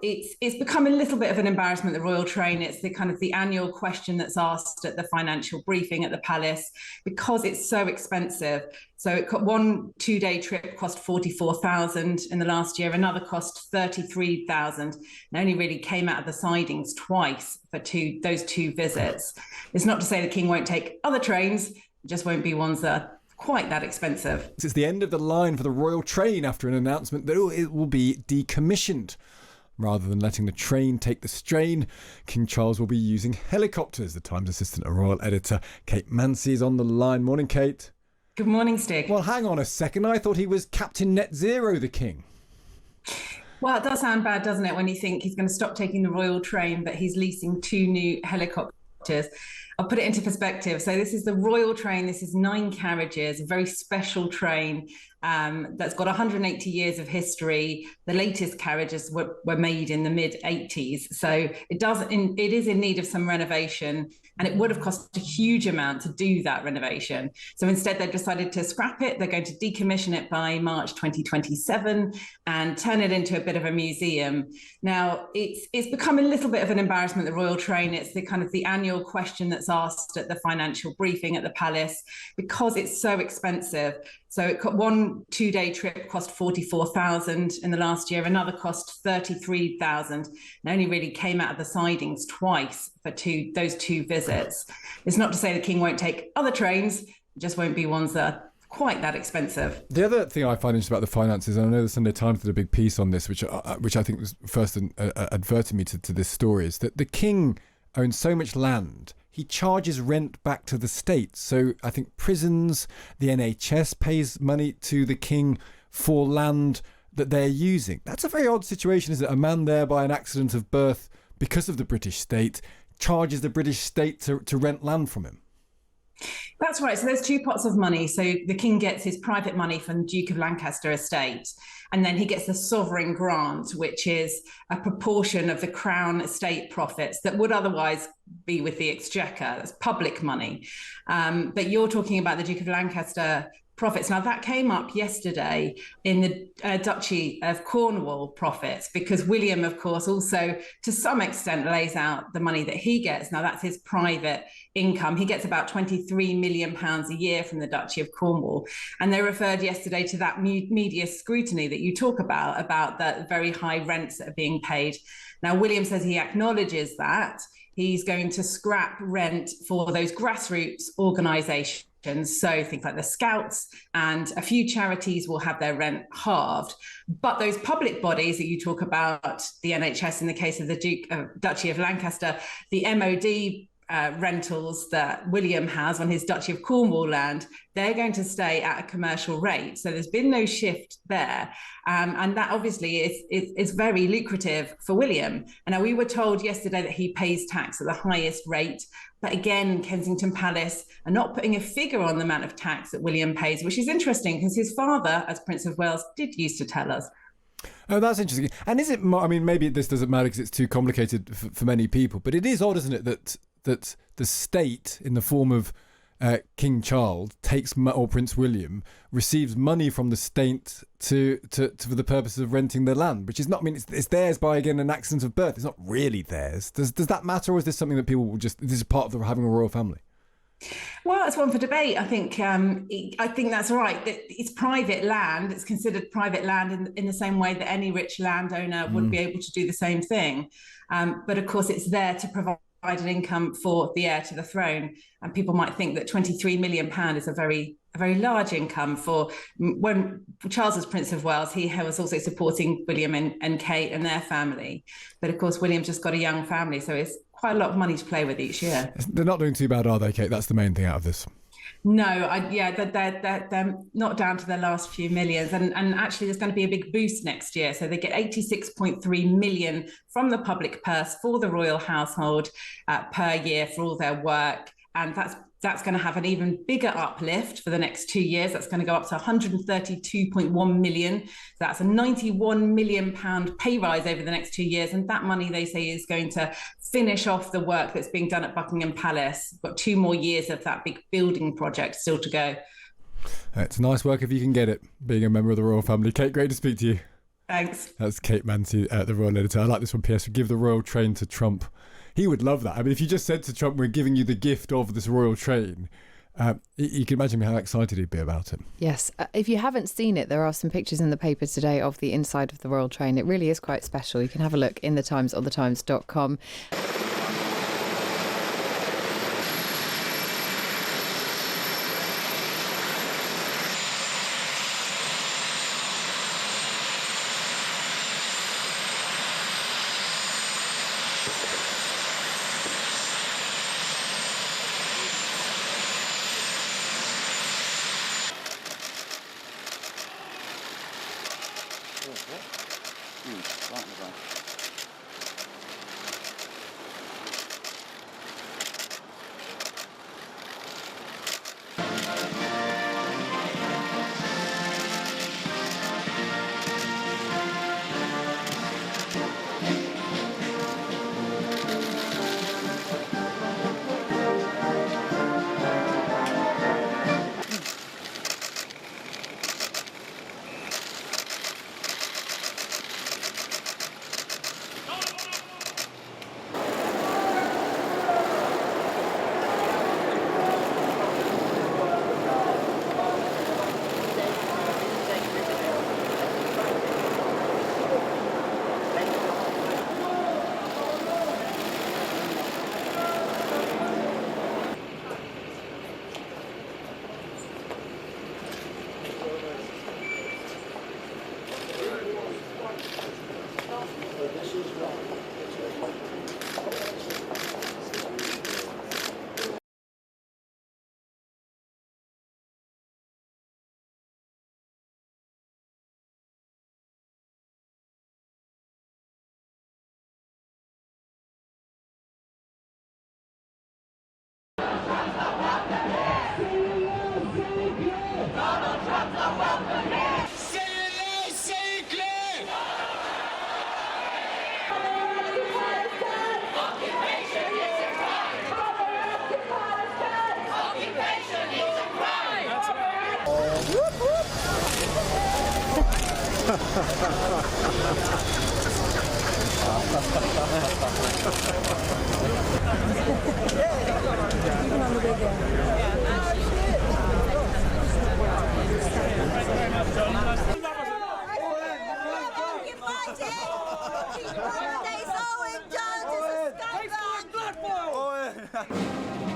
it's become a little bit of an embarrassment, the royal train. It's the annual question that's asked at the financial briefing at the palace because it's so expensive. So one 2-day trip cost 44,000 in the last year. Another cost 33,000, and only really came out of the sidings twice for those two visits. It's not to say the king won't take other trains, it just won't be ones that are quite that expensive. It's the end of the line for the royal train after an announcement that it will be decommissioned. Rather than letting the train take the strain, King Charles will be using helicopters. The Times assistant and royal editor Kate Mansey is on the line. Morning, Kate. Good morning, Stig. Well, hang on a second. I thought he was Captain Net Zero, the king. Well, it does sound bad, doesn't it, when you think he's going to stop taking the royal train, but he's leasing 2 new helicopters. I'll put it into perspective. So this is the royal train. This is 9 carriages, a very special train that's got 180 years of history. The latest carriages were made in the mid-80s. So it is in need of some renovation, and it would have cost a huge amount to do that renovation. So instead, they've decided to scrap it. They're going to decommission it by March 2027 and turn it into a bit of a museum. Now, it's become a little bit of an embarrassment, the royal train. It's the annual question that's asked at the financial briefing at the palace because it's so expensive. So one 2-day trip cost 44,000 in the last year. Another cost 33,000, and only really came out of the sidings twice for those two visits. It's not to say the king won't take other trains, it just won't be ones that are quite that expensive. The other thing I find interesting about the finances, and I know the Sunday Times did a big piece on this, which I think was first adverted me to this story, is that the king owns so much land. He charges rent back to the state. So I think prisons, the NHS pays money to the king for land that they're using. That's a very odd situation, is it? A man there by an accident of birth because of the British state charges the British state to rent land from him. That's right. So there's 2 pots of money. So the king gets his private money from the Duke of Lancaster estate, and then he gets the sovereign grant, which is a proportion of the crown estate profits that would otherwise be with the exchequer. That's public money. But you're talking about the Duke of Lancaster profits. Now, that came up yesterday in the Duchy of Cornwall profits, because William, of course, also to some extent lays out the money that he gets. Now, that's his private income. He gets about £23 million a year from the Duchy of Cornwall. And they referred yesterday to that media scrutiny that you talk about the very high rents that are being paid. Now, William says he acknowledges that. He's going to scrap rent for those grassroots organisations. So things like the Scouts and a few charities will have their rent halved. But those public bodies that you talk about, the NHS in the case of the Duchy of Lancaster, the MOD rentals that William has on his Duchy of Cornwall land, they're going to stay at a commercial rate. So there's been no shift there. And that obviously is very lucrative for William. And now we were told yesterday that he pays tax at the highest rate. But again, Kensington Palace are not putting a figure on the amount of tax that William pays, which is interesting because his father, as Prince of Wales, did used to tell us. Oh, that's interesting. And is it, I mean, maybe this doesn't matter because it's too complicated for many people, but it is odd, isn't it, that the state, in the form of King Charles, or Prince William, receives money from the state for the purposes of renting their land, which is not, I mean, it's theirs by, again, an accident of birth. It's not really theirs. Does that matter, or is this something that people will this is part of having a royal family? Well, it's one for debate. I think that's right. It's private land. It's considered private land in the same way that any rich landowner would be able to do the same thing. But of course, it's there to provide an income for the heir to the throne. And people might think that £23 million is a very large income for when Charles was Prince of Wales. He was also supporting William and Kate and their family. But of course, William's just got a young family, so it's quite a lot of money to play with each year. They're not doing too bad, are they, Kate? That's the main thing out of this. No, they're not down to their last few millions. And actually, there's going to be a big boost next year. So they get 86.3 million from the public purse for the royal household per year for all their work. And that's going to have an even bigger uplift for the next 2 years. That's going to go up to 132.1 million. That's a 91 million pound pay rise over the next 2 years. And that money, they say, is going to finish off the work that's being done at Buckingham Palace. We've got 2 more years of that big building project still to go. It's nice work if you can get it, being a member of the royal family. Kate, great to speak to you. Thanks. That's Kate Mansey, the royal editor. I like this one, P.S. Give the royal train to Trump. He would love that. I mean, if you just said to Trump, we're giving you the gift of this royal train, you can imagine how excited he'd be about it. Yes. If you haven't seen it, there are some pictures in the paper today of the inside of the royal train. It really is quite special. You can have a look in the Times or thetimes.com. Right in the way. Birthday, Owen Jones is a scumbag!